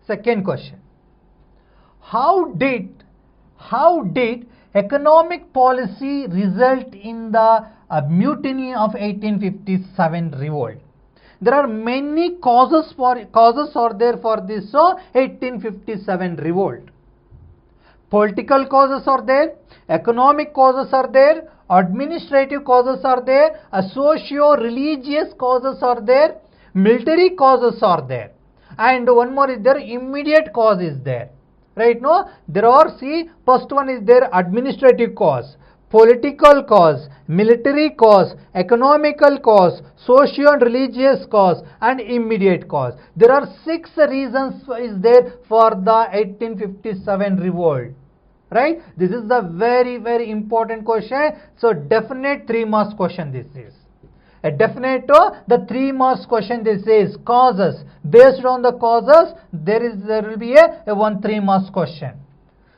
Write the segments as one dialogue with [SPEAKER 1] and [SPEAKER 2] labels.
[SPEAKER 1] Second question. How did economic policy result in the mutiny of 1857 revolt? There are many causes are there for this 1857 revolt. Political causes are there, economic causes are there, administrative causes are there, socio-religious causes are there, military causes are there, and one more is there, immediate cause is there. Right now, there are, see, first one is there, administrative cause, political cause, military cause, economical cause, social and religious cause, and immediate cause. There are 6 reasons is there for the 1857 revolt. Right? This is the very important question. So definite 3 marks question this is. A definite the 3 marks question this is. Causes. Based on the causes, there will be a 1 3 marks question.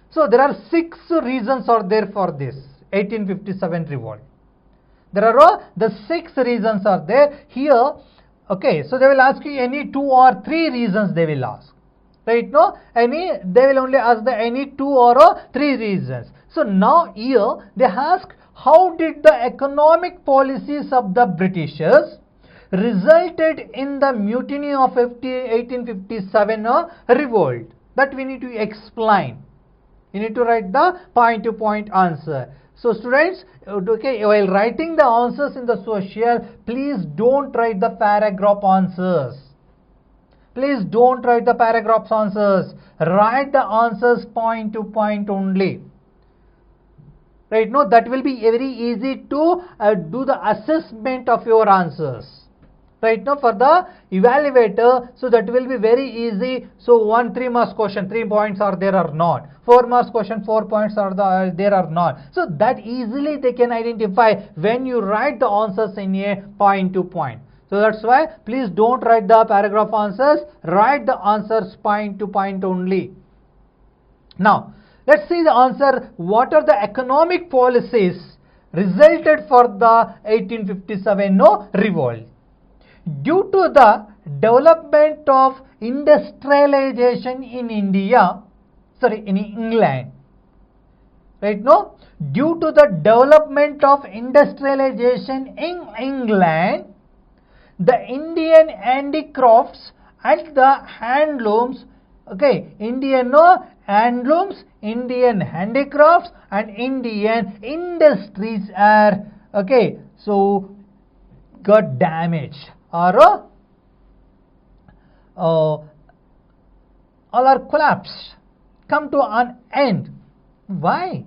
[SPEAKER 1] So there are 6 reasons are there for this 1857 revolt. There are the 6 reasons are there here. Okay, so they will ask you any 2 or 3 reasons they will ask. Right? No, they will only ask the any 2 or 3 reasons. So now here they ask, how did the economic policies of the Britishers resulted in the mutiny of 1857 revolt? That we need to explain. You need to write the point to point answer. So students, okay, while writing the answers in the social, please don't write the paragraph answers. Please don't write the paragraphs answers. Write the answers point to point only. Right? No, that will be very easy to do the assessment of your answers. Right? Now for the evaluator, so that will be very easy. So 1 3 marks question, 3 points are there or not. 4 marks question, 4 points are there or not. So that easily they can identify when you write the answers in a point to point. So that's why please don't write the paragraph answers, write the answers point to point only. Now, let's see the answer. What are the economic policies resulted for the 1857 revolt? Due to the development of industrialization in England. Right now, due to the development of industrialization in England, the Indian handicrafts and the handlooms, okay, Indian handlooms, Indian handicrafts and Indian industries are, okay, so got damaged or all are collapsed, come to an end. Why?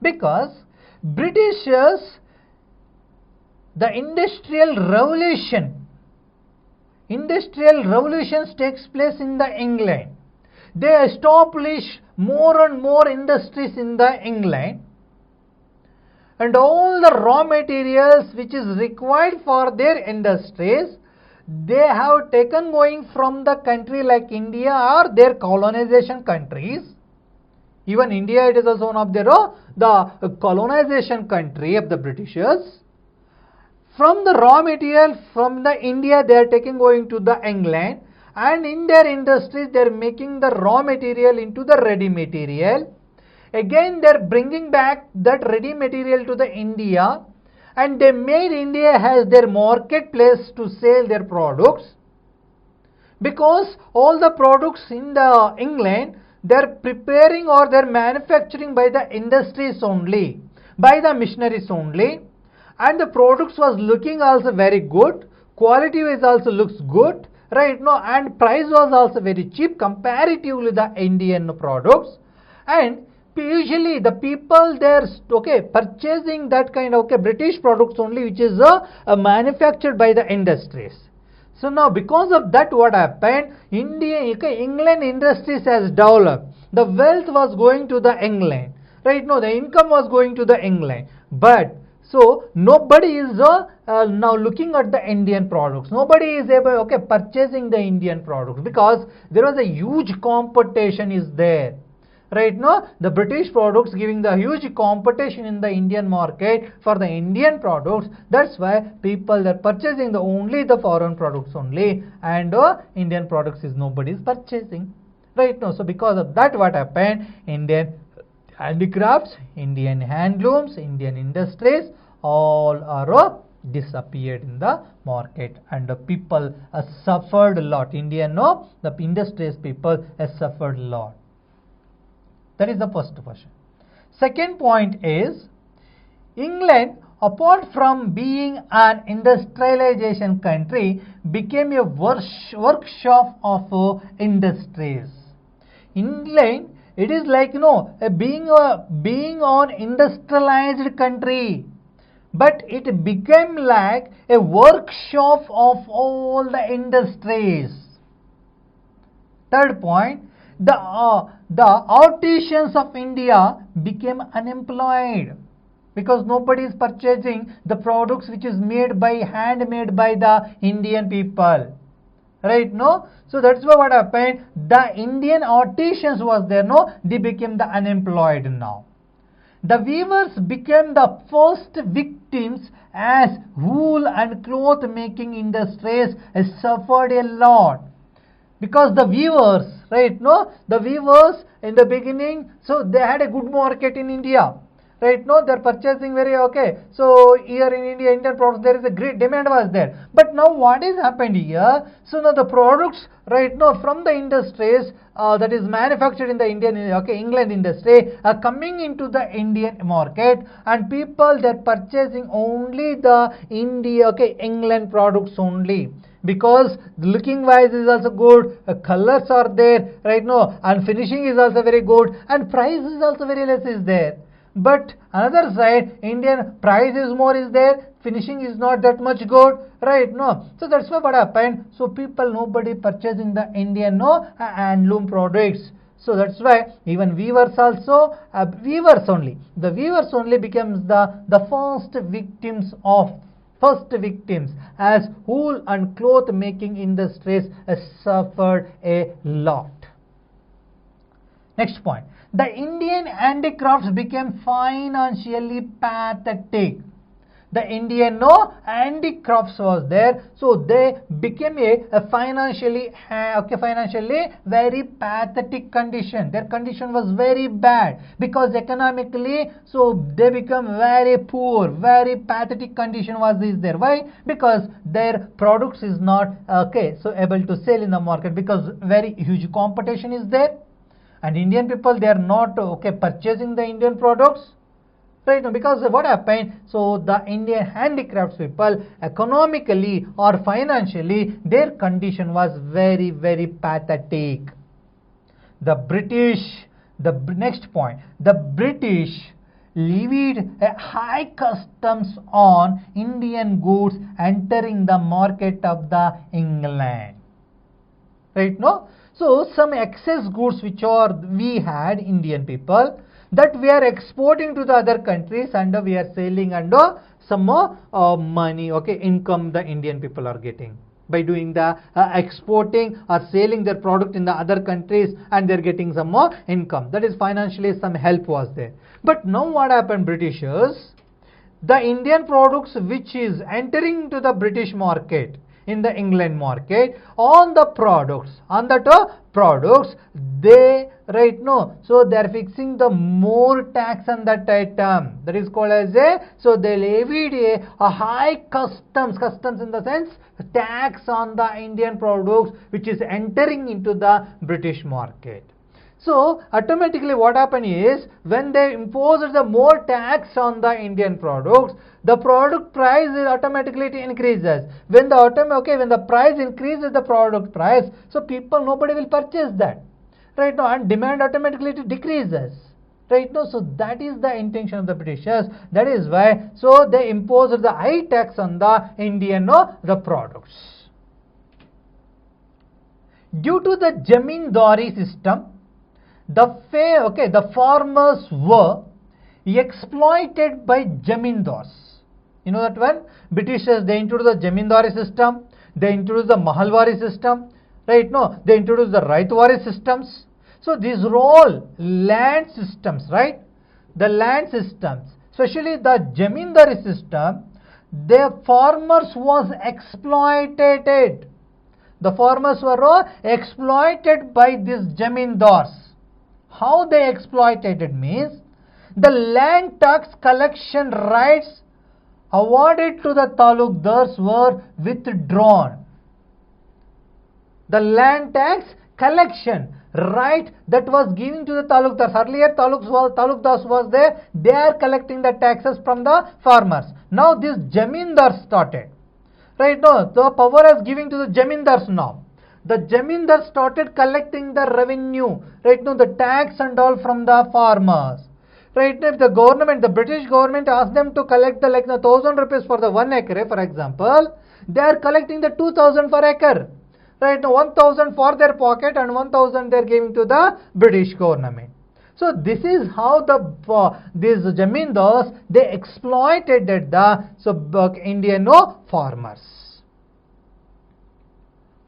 [SPEAKER 1] Because Britishers, the industrial revolutions takes place in the England. They establish more and more industries in the England, and all the raw materials which is required for their industries, they have taken going from the country like India or their colonization countries. Even India, it is also one of their the colonization country of the Britishers. From the raw material from the India, they are taking going to the England, and in their industries they are making the raw material into the ready material. Again they are bringing back that ready material to the India, and they made India as their marketplace to sell their products. Because all the products in the England, they are preparing or they are manufacturing by the industries only, by the missionaries only. And the products was looking also very good, quality wise also looks good, right? No, and price was also very cheap comparatively the Indian products. And usually the people there, okay, purchasing that kind of, okay, British products only, which is manufactured by the industries. So now because of that, what happened? England industries has developed. The wealth was going to the England, right? No, the income was going to the England, but so nobody is now looking at the Indian products. Nobody is able, okay, purchasing the Indian products, because there was a huge competition is there. Right now, the British products giving the huge competition in the Indian market for the Indian products. That's why people are purchasing only the foreign products only, and Indian products is nobody is purchasing. right? No, so because of that, what happened? Indian handicrafts, Indian handlooms, Indian industries, all are disappeared in the market, and the people suffered a lot. The industries people suffered a lot. That is the first question. Second point is, England, apart from being an industrialization country, became a workshop of industries. England, it is like being an industrialized country, but it became like a workshop of all the industries. Third point, the artisans of India became unemployed, because nobody is purchasing the products which is handmade by the Indian people, right? No, so that's why what happened, the Indian artisans was there, they became the unemployed now. The weavers became the first victims, as wool and cloth making industries suffered a lot, because the weavers, right? No, the weavers in the beginning, so they had a good market in India, right? No, they're purchasing very okay. So here in India, Indian products, there is a great demand was there. But now what is happened here? So now the products, right now, from the industries that is manufactured in the England industry are coming into the Indian market, and people, they're purchasing only the England products only, because looking wise is also good, colors are there, right now, and finishing is also very good, and price is also very less is there. But another side, Indian price is more is there, finishing is not that much good, right? No, so that's why what happened. So people, nobody purchasing the Indian handloom products. So that's why even weavers also, the weavers only becomes the first victims, as wool and cloth making industries suffered a lot. Next point, the Indian handicrafts became financially pathetic. The Indian handicrafts was there, so they became a financially very pathetic condition. Their condition was very bad, because economically, so they become very poor, very pathetic condition was there. Why? Because their products is not so able to sell in the market, because very huge competition is there, and Indian people, they are not purchasing the Indian products, right? Because what happened, so the Indian handicrafts people, economically or financially, their condition was very, very pathetic. Next point, the British levied a high customs on Indian goods entering the market of the England, right? No, so some excess goods which we had, Indian people, that we are exporting to the other countries, and we are selling, and some more money, income the Indian people are getting by doing the exporting or selling their product in the other countries, and they're getting some more income. That is financially some help was there. But now what happened, Britishers, the Indian products which is entering into the British market, in the England market, on the products, they, right now, so they are fixing the more tax on that item. That is called as so they levied a high customs in the sense tax on the Indian products which is entering into the British market. So automatically what happened is, when they imposed the more tax on the Indian products, the product price is automatically increases. When the price increases, the product price, so nobody will purchase that, right now, and demand automatically decreases, right now. So that is the intention of the Britishers. That is why, so they imposed the high tax on the Indian the products. Due to the Jamindari system, the farmers were exploited by Jamindars. You know that one? Britishers, they introduced the Jamindari system, they introduced the Mahalwari system, right? No, they introduced the Raitwari systems. So these are all land systems, right? The land systems, especially the Jamindari system, the farmers was exploited. The farmers were exploited by these jamindars. How they exploited it means, the land tax collection rights awarded to the talukdars were withdrawn. The land tax collection right that was given to the talukdars. Earlier talukdars was there, they are collecting the taxes from the farmers. Now this jamindars started. Right now the power is given to the jamindars now. The jamindars started collecting the revenue, right now the tax and all from the farmers. Right now if the government, the British government asked them to collect the 1,000 rupees for the 1 acre, for example, they are collecting the 2,000 per acre. Right now 1,000 for their pocket and 1,000 they are giving to the British government. So this is how these jamindars, they exploited the Indian farmers.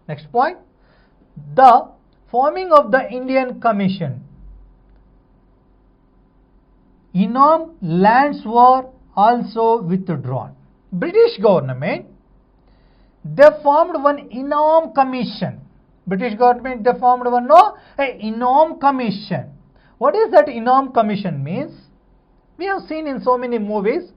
[SPEAKER 1] Next point, the forming of the Indian Commission. Enam lands were also withdrawn. British government, they formed one Enam Commission. British government, they formed one Enam Commission. What is that Enam Commission means? We have seen in so many movies,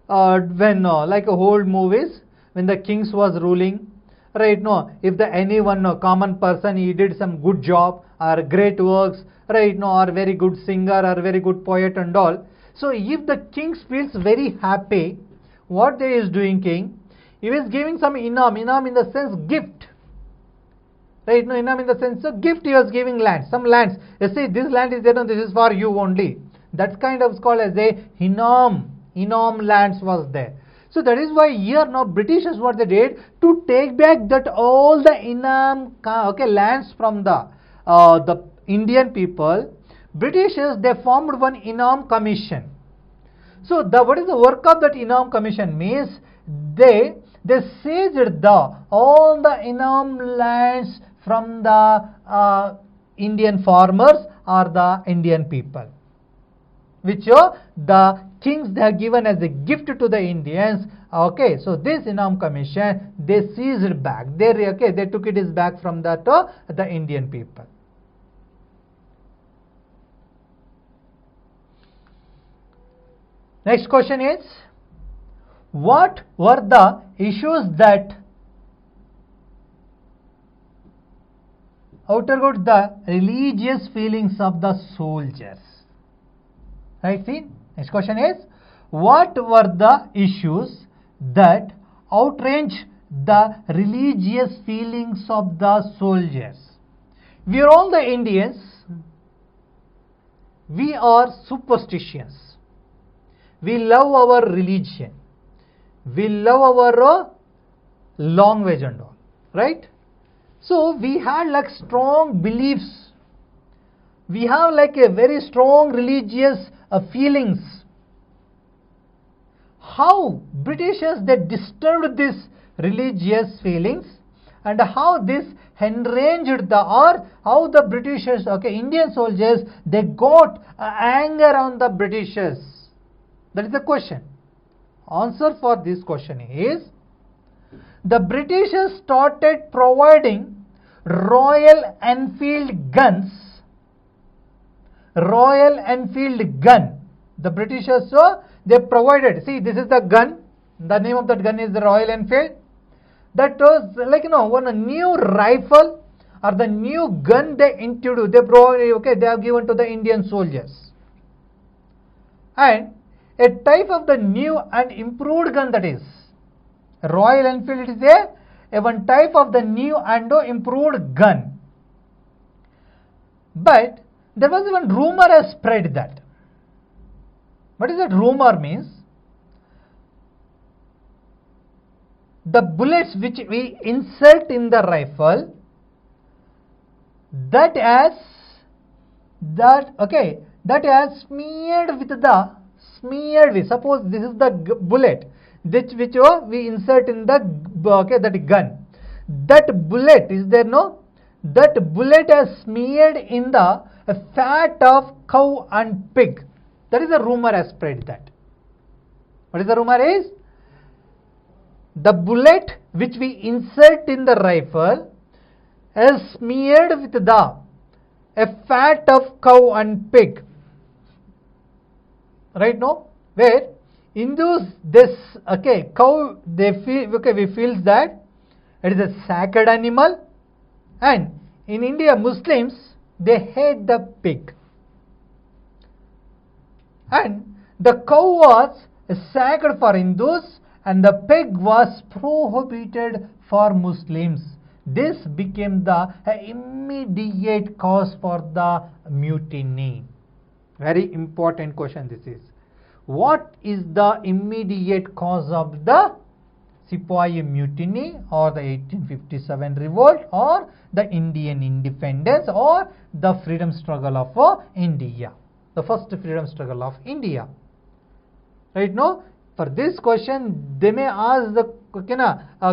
[SPEAKER 1] when like old movies, when the kings was ruling, right now if the anyone common person, he did some good job or great works, right now, or very good singer or very good poet and all. So if the king feels very happy, what they is doing king, he is giving some Enam in the sense gift. Right now, Enam in the sense of gift, he was giving land, some lands. You see, this land is there, no, this is for you only. That's kind of called as a Enam lands was there. So that is why here now Britishers what they did, to take back that all the Enam lands from the Indian people, Britishers they formed one Enam Commission. So what is the work of that Enam Commission means, they seized all the Enam lands from the Indian farmers or the Indian people, which the kings they have given as a gift to the Indians. Okay, so this Enam Commission, they seized back. They took it back from the Indian people. Next question is, what were the issues that outergot the religious feelings of the soldiers? Right, see, next question is, what were the issues that outraged the religious feelings of the soldiers? We are all the Indians, we are superstitious. We love our religion. We love our language and all, right? So we had like strong beliefs. We have like a very strong religious feelings. How Britishers they disturbed these religious feelings, and how this enraged how the Britishers, Indian soldiers, they got anger on the Britishers. That is the question. Answer for this question is, the Britishers started providing Royal Enfield guns. Royal Enfield gun. The Britishers, they provided, see, this is the gun. The name of that gun is the Royal Enfield. That was like, one new rifle or the new gun they introduced. They provided, they have given to the Indian soldiers. And a type of the new and improved gun, that is Royal Enfield, is a one type of the new and improved gun. But there was one rumor has spread that. What is that rumor means? The bullets which we insert in the rifle, that has smeared with, suppose this is the bullet which we insert in the that gun. That bullet is there, no? That bullet has smeared in the fat of cow and pig. That is the rumor has spread that. What is the rumor is? The bullet which we insert in the rifle, is smeared with the a fat of cow and pig. Right now, where Hindus this cow they feel we feel that it is a sacred animal, and in India Muslims they hate the pig, and the cow was sacred for Hindus and the pig was prohibited for Muslims. This became the immediate cause for the mutiny. Very important question this is. What is the immediate cause of the Sepoy mutiny or the 1857 revolt or the Indian independence or the freedom struggle of India? The first freedom struggle of India. Right now, for this question, they may ask the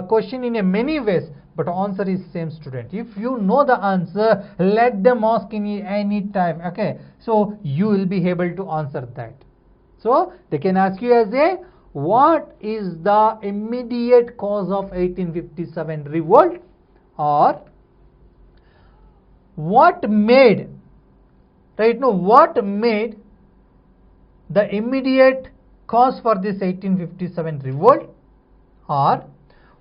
[SPEAKER 1] question in a many ways, but answer is same, student. If you know the answer, let them ask in any time. Okay, so you will be able to answer that. So they can ask you as a what is the immediate cause of 1857 revolt, or what made what made the immediate cause for this 1857 revolt, or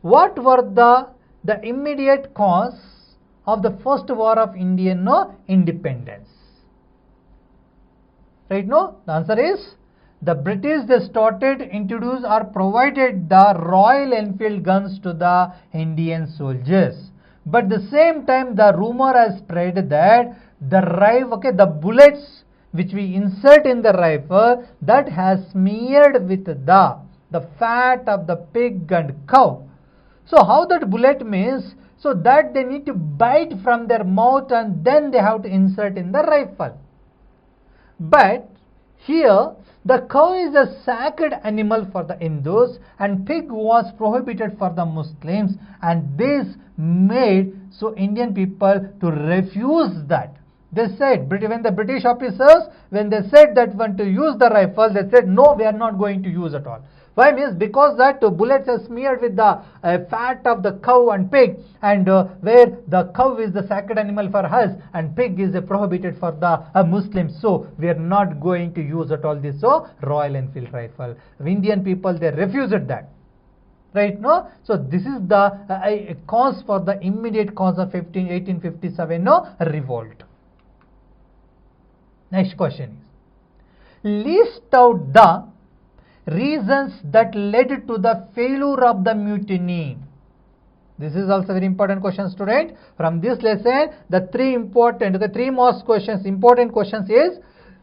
[SPEAKER 1] what were the immediate cause of the first war of Indian independence. Right now, the answer is the British they started introduce or provided the Royal Enfield guns to the Indian soldiers, but the same time the rumor has spread that the bullets which we insert in the rifle that has smeared with the fat of the pig and cow. So how that bullet means, so that they need to bite from their mouth and then they have to insert in the rifle. But here the cow is a sacred animal for the Hindus and pig was prohibited for the Muslims, and this made so Indian people to refuse that. They said, when the British officers, when they said that want to use the rifle, they said no, we are not going to use at all. Why? Means because that bullets are smeared with the fat of the cow and pig, and where the cow is the sacred animal for us and pig is prohibited for the Muslims, so we are not going to use at all this Royal Enfield rifle. Indian people they refused that. Right now, so this is the cause for the immediate cause of 1857 revolt. Next question is, list out the reasons that led to the failure of the mutiny. This is also very important question, student. From this lesson, the three most questions, important questions is,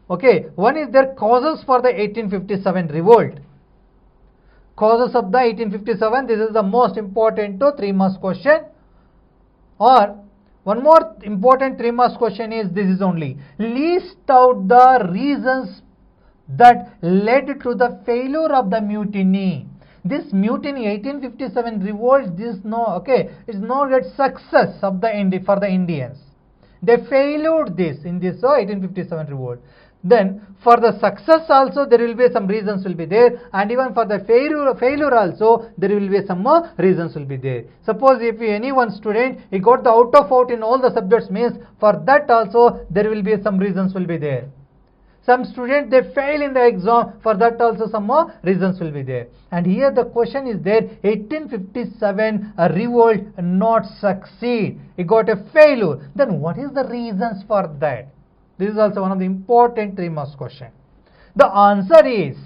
[SPEAKER 1] one is their causes for the 1857 revolt. Causes of the 1857, this is the most important 3 marks question. Or one more important 3 marks question is, this is only, list out the reasons that led to the failure of the mutiny. This mutiny 1857 revolt, this is not a success of the for the Indians. They failed this in this 1857 revolt. Then for the success also there will be some reasons will be there, and even for the failure also there will be some more reasons will be there. Suppose if any one student he got the out of out in all the subjects, means for that also there will be some reasons will be there. Some students they fail in the exam, for that also some more reasons will be there. And here the question is there, 1857 revolt not succeed, it got a failure. Then what is the reasons for that? This is also one of the important 3 marks question. The answer is,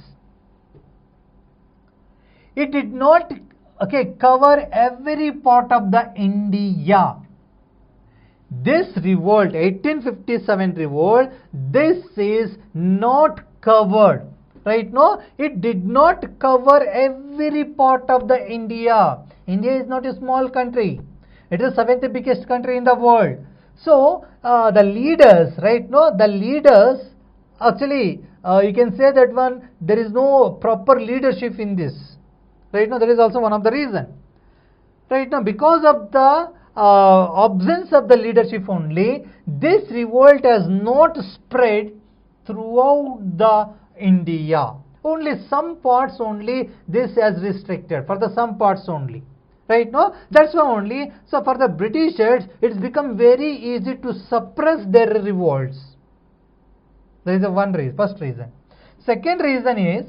[SPEAKER 1] it did not cover every part of the India. This revolt, 1857 revolt, this is not covered. Right now, it did not cover every part of the India. India is not a small country. It is 7th biggest country in the world. So, the leaders, the leaders, actually, you can say that one, there is no proper leadership in this. Right now, that is also one of the reasons. Right now, because of the absence of the leadership only, this revolt has not spread throughout the India. Only some parts only this has restricted, for the some parts only. Right? No, that's why only. So for the Britishers, it's become very easy to suppress their revolts. There is a one reason, first reason. Second reason is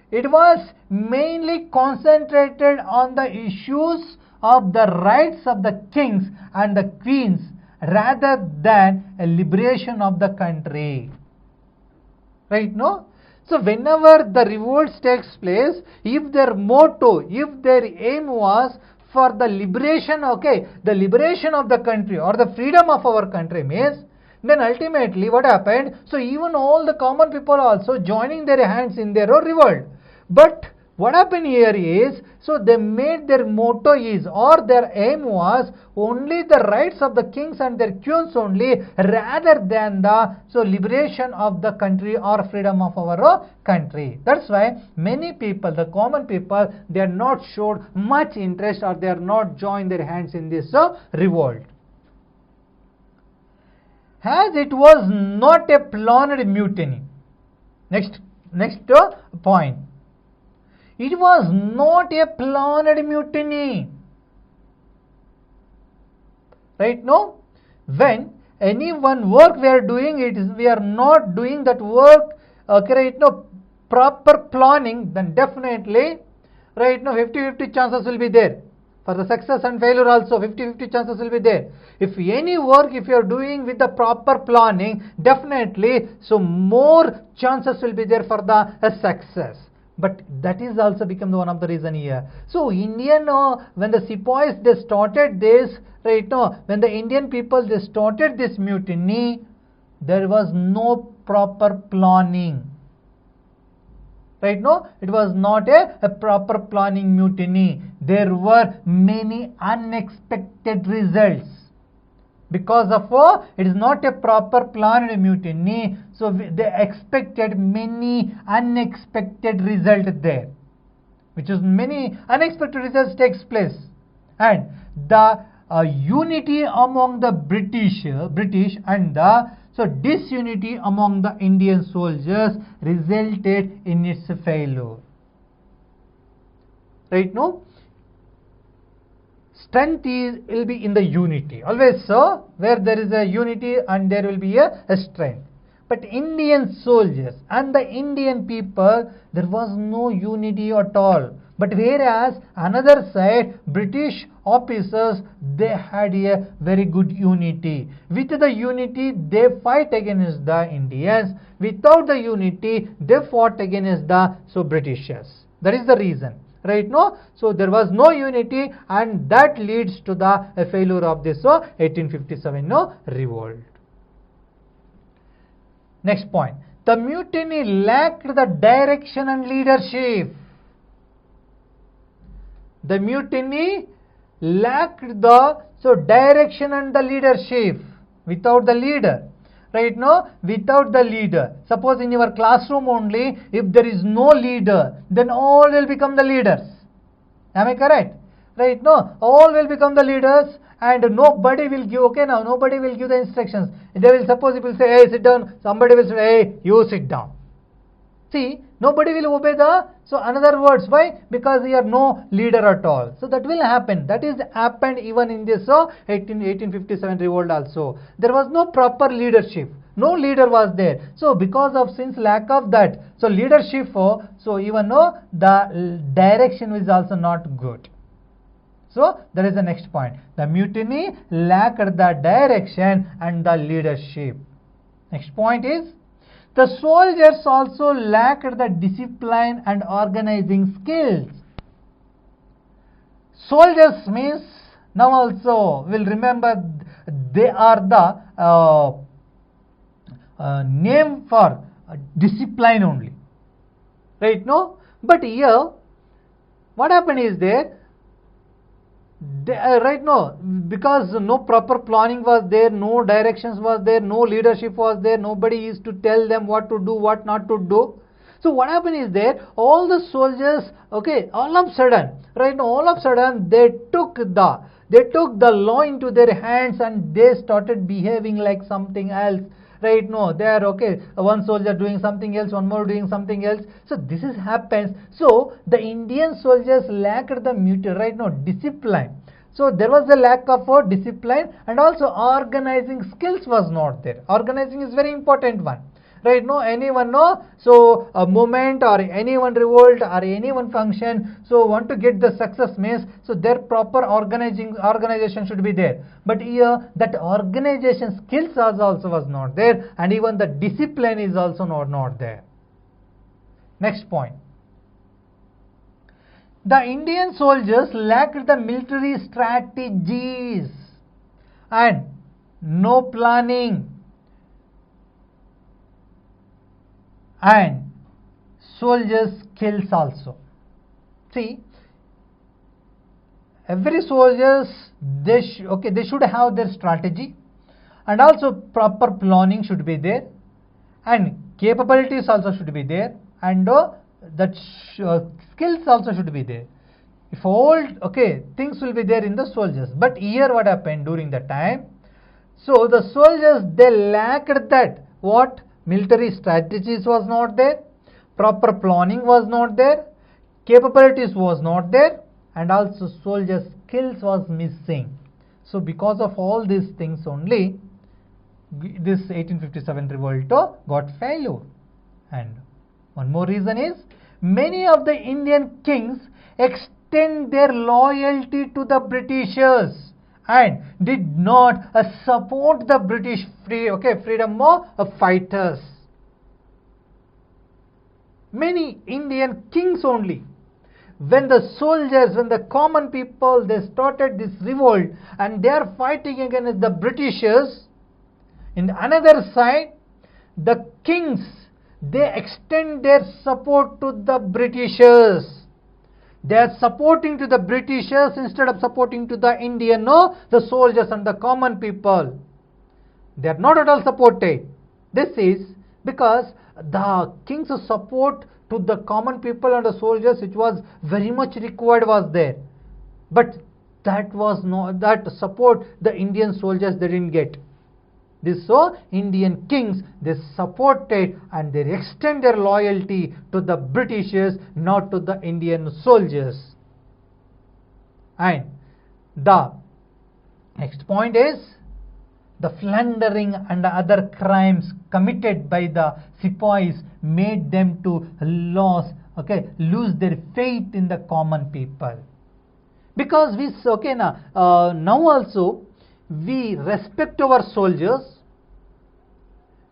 [SPEAKER 1] it was mainly concentrated on the issues of the rights of the kings and the queens rather than a liberation of the country. Right? No? So whenever the revolts takes place, if their motto, if their aim was for the liberation, okay, the liberation of the country or the freedom of our country means, then ultimately what happened? So even all the common people also joining their hands in their own revolt. But what happened here is, so they made their motto is, or their aim was only the rights of the kings and their queens only, rather than the liberation of the country or freedom of our country. That's why many people, the common people, they are not showed much interest, or they are not joined their hands in this revolt. As it was not a planned mutiny. Next point. It was not a planned mutiny. Right? No? When any one work we are doing, we are not doing that work, right? No, proper planning, then definitely, right? No, 50-50 chances will be there. For the success and failure also, 50-50 chances will be there. If any work, if you are doing with the proper planning, definitely, so more chances will be there for the success. But that is also become one of the reason here. So Indian, when the sepoys, they started this, right? No, when the Indian people, they started this mutiny, there was no proper planning. Right? No, it was not a proper planning mutiny. There were many unexpected results. Because of it is not a proper planned mutiny, so they expected many unexpected results there, which is many unexpected results takes place, and the unity among the British and the disunity among the Indian soldiers resulted in its failure. Right? No. Strength will be in the unity. Always so, where there is a unity and there will be a strength. But Indian soldiers and the Indian people, there was no unity at all. But whereas another side, British officers, they had a very good unity. With the unity, they fight against the Indians. Without the unity, they fought against the Britishers. That is the reason. Right? No? So there was no unity, and that leads to the failure of this 1857 revolt. Next point. The mutiny lacked the direction and leadership. The mutiny lacked the direction and the leadership. Without the leader. Right? No? Without the leader. Suppose in your classroom only, if there is no leader, then all will become the leaders. Am I correct? Right? No? All will become the leaders, and nobody will give, okay, now nobody will give the instructions. They will, suppose if you say, hey, sit down, somebody will say, hey, you sit down. See, nobody will obey the, another words, why? Because you are no leader at all. So that will happen. That is happened even in this 1857 revolt also. There was no proper leadership. No leader was there. So because of, since lack of that, leadership, even the direction is also not good. So there is the next point. The mutiny lacked the direction and the leadership. Next point is, the soldiers also lacked the discipline and organizing skills. Soldiers means, now also will remember, they are the name for discipline only. Right? No? But here, what happened is there, right now, because no proper planning was there, no directions was there, no leadership was there, nobody used to tell them what to do, what not to do. So what happened is there, all the soldiers, okay, all of a sudden, right now, all of a sudden, they took the law into their hands, and they started behaving like something else. right? No, they are okay, one soldier doing something else, one more doing something else. So this is happens. So the Indian soldiers lacked the right? No, discipline. So there was a lack of discipline, and also organizing skills was not there. Organizing is very important one, right? No, anyone no, so a movement or anyone revolt or anyone function, so want to get the success means, so their proper organization should be there. But here that organization skills also was not there, and even the discipline is also not there. Next point. The Indian soldiers lacked the military strategies and no planning and soldiers skills also. See, every soldiers they should have their strategy, and also proper planning should be there, and capabilities also should be there, and that skills also should be there. If all things will be there in the soldiers, but here what happened during the time, so the soldiers they lacked that what military strategies was not there, proper planning was not there, capabilities was not there, and also soldier skills was missing. So because of all these things only, this 1857 revolt got failure. And one more reason is, many of the Indian kings extend their loyalty to the Britishers and did not support the British freedom fighters. Many Indian kings only, when the soldiers, when the common people, they started this revolt and they are fighting against the Britishers, in another side the kings, they extend their support to the Britishers. They are supporting to the Britishers instead of supporting to the Indian, the soldiers and the common people. They are not at all supported. This is because the king's support to the common people and the soldiers, which was very much required, was there. But that was not, that support the Indian soldiers they didn't get. This so Indian kings, they supported and they extend their loyalty to the Britishers, not to the Indian soldiers. And the next point is, the plundering and other crimes committed by the Sepoys made them to lose their faith in the common people. Because we now also we respect our soldiers,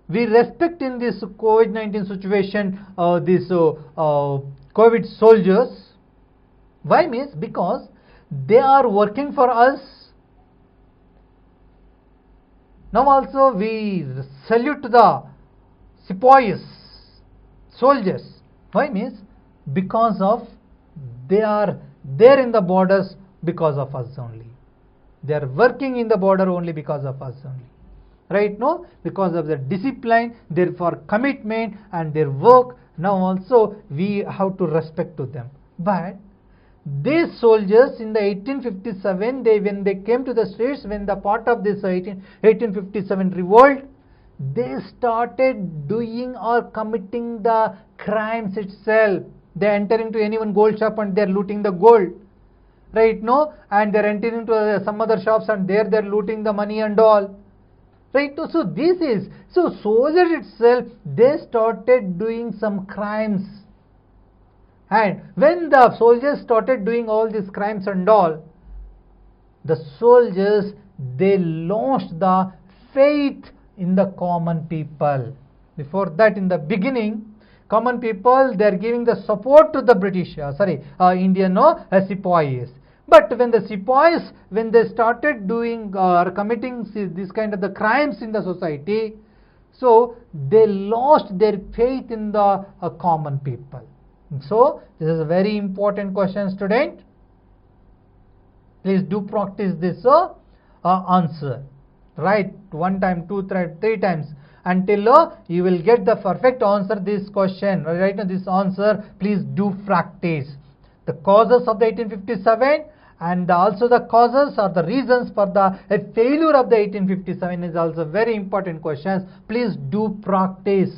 [SPEAKER 1] we respect in this COVID-19 situation this COVID soldiers. Why means, because they are working for us. Now also we salute the Sepoys, soldiers. Why means, because of they are there in the borders because of us only. They are working in the border only because of us only. Right? No? Because of their discipline, therefore commitment and their work. Now also we have to respect to them. But these soldiers in the 1857, when they came to the streets, when the part of this 1857 revolt, they started doing or committing the crimes itself. They enter into anyone gold shop and they are looting the gold. Right? No? And they are entering into some other shops and there they are looting the money and all. Right? So this is, so soldiers itself, they started doing some crimes. And when the soldiers started doing all these crimes and all, the soldiers, they lost the faith in the common people. Before that, in the beginning, common people, they are giving the support to the British, Indian Sepoys. But when the Sepoys, when they started doing or committing this kind of the crimes in the society, so they lost their faith in the common people. So this is a very important question, student. Please do practice this answer. Write one time, three times until you will get the perfect answer this question. Right now this answer, please do practice. The causes of the 1857 and also the causes or the reasons for the failure of the 1857 is also very important questions. Please do practice.